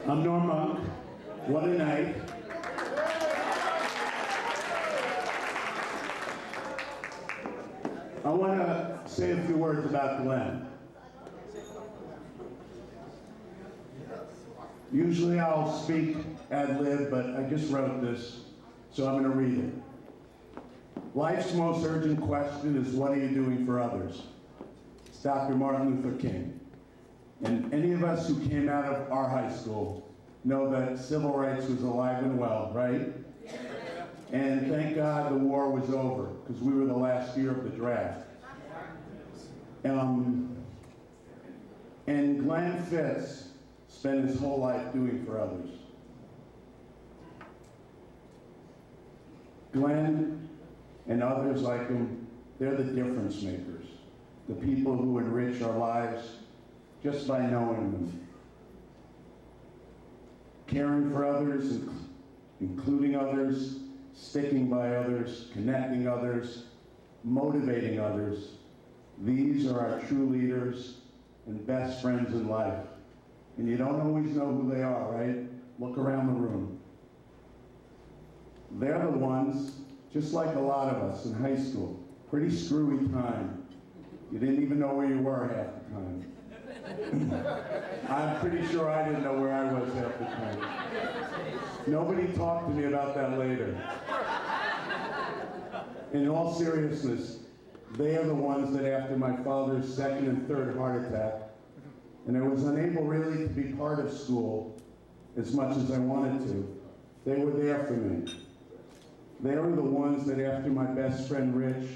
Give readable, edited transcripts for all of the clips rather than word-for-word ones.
I'm Norm Munk. What a night. I want to say a few words about Glenn. Usually I'll speak ad lib, but I just wrote this, so I'm going to read it. Life's most urgent question is, what are you doing for others? It's Dr. Martin Luther King. And any of us who came out of our high school know that civil rights was alive and well, right? And thank God the war was over, because we were the last year of the draft. And Glenn Fitz spent his whole life doing for others. Glenn and others like him, they're the difference makers, the people who enrich our lives just by knowing them. Caring for others, including others, sticking by others, connecting others, motivating others. These are our true leaders and best friends in life. And you don't always know who they are, right? Look around the room. They're the ones, just like a lot of us in high school, pretty screwy time. You didn't even know where you were half the time. I'm pretty sure I didn't know where I was half the time. Nobody talked to me about that later. In all seriousness, they are the ones that after my father's second and third heart attack, and I was unable really to be part of school as much as I wanted to, they were there for me. They were the ones that after my best friend Rich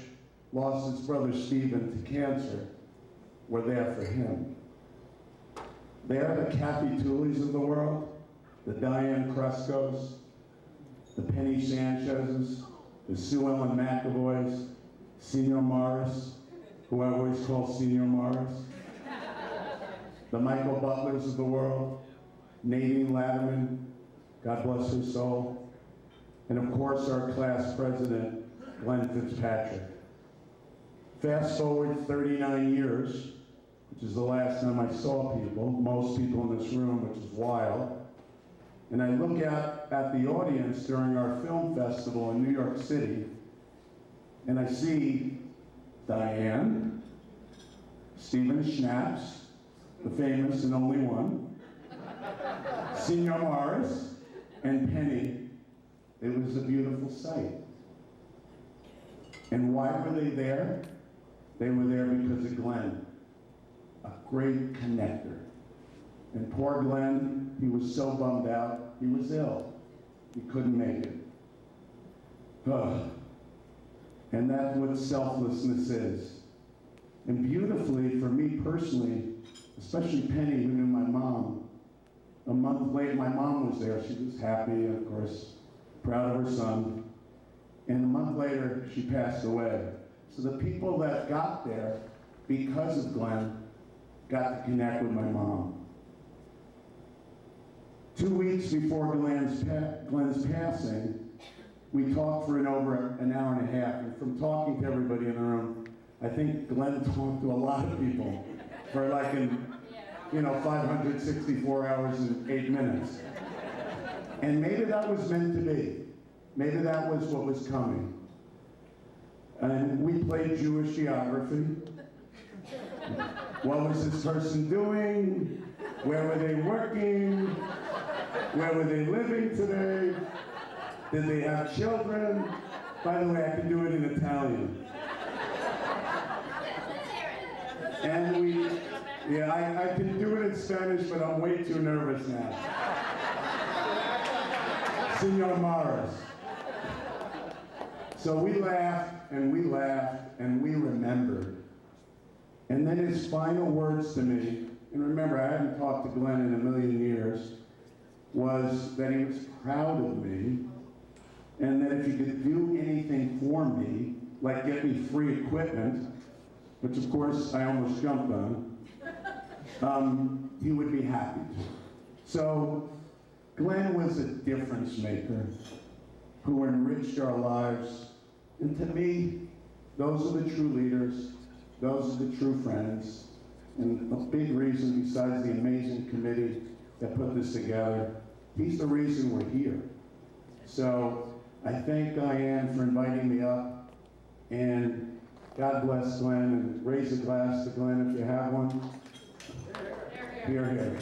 lost his brother Stephen to cancer, were there for him. They are the Kathy Tooley's of the world, the Diane Cruscos, the Penny Sanchez's, the Sue Ellen McAvoy's, Senior Morris, who I always call Senior Morris, the Michael Butlers of the world, Nadine Latterman, God bless her soul, and of course our class president, Glenn Fitzpatrick. Fast forward 39 years, which is the last time I saw people, most people in this room, which is wild. And I look out at the audience during our film festival in New York City, and I see Diane, Stephen Schnaps, the famous and only one, Senior Morris, and Penny. It was a beautiful sight. And why were they there? They were there because of Glenn, a great connector. And poor Glenn, he was so bummed out, he was ill. He couldn't make it. Ugh. And that's what selflessness is. And beautifully, for me personally, especially Penny, who knew my mom, a month later, my mom was there. She was happy, of course, proud of her son. And a month later, she passed away. So the people that got there, because of Glenn, got to connect with my mom. 2 weeks before Glenn's passing, we talked for over an hour and a half. And from talking to everybody in the room, I think Glenn talked to a lot of people for like 564 hours and 8 minutes. And maybe that was meant to be. Maybe that was what was coming. And we played Jewish geography. What was this person doing? Where were they working? Where were they living today? Did they have children? By the way, I can do it in Italian. And I can do it in Spanish, but I'm way too nervous now. Senor Morris. So we laughed, and we laughed, and we remembered. And then his final words to me, and remember, I hadn't talked to Glenn in a million years, was that he was proud of me, and that if he could do anything for me, like get me free equipment, which of course I almost jumped on, he would be happy to. So Glenn was a difference maker who enriched our lives. And to me, those are the true leaders, those are the true friends. And a big reason, besides the amazing committee that put this together. He's the reason we're here. So I thank Diane for inviting me up, and God bless Glenn, and raise a glass to Glenn if you have one. Here, here.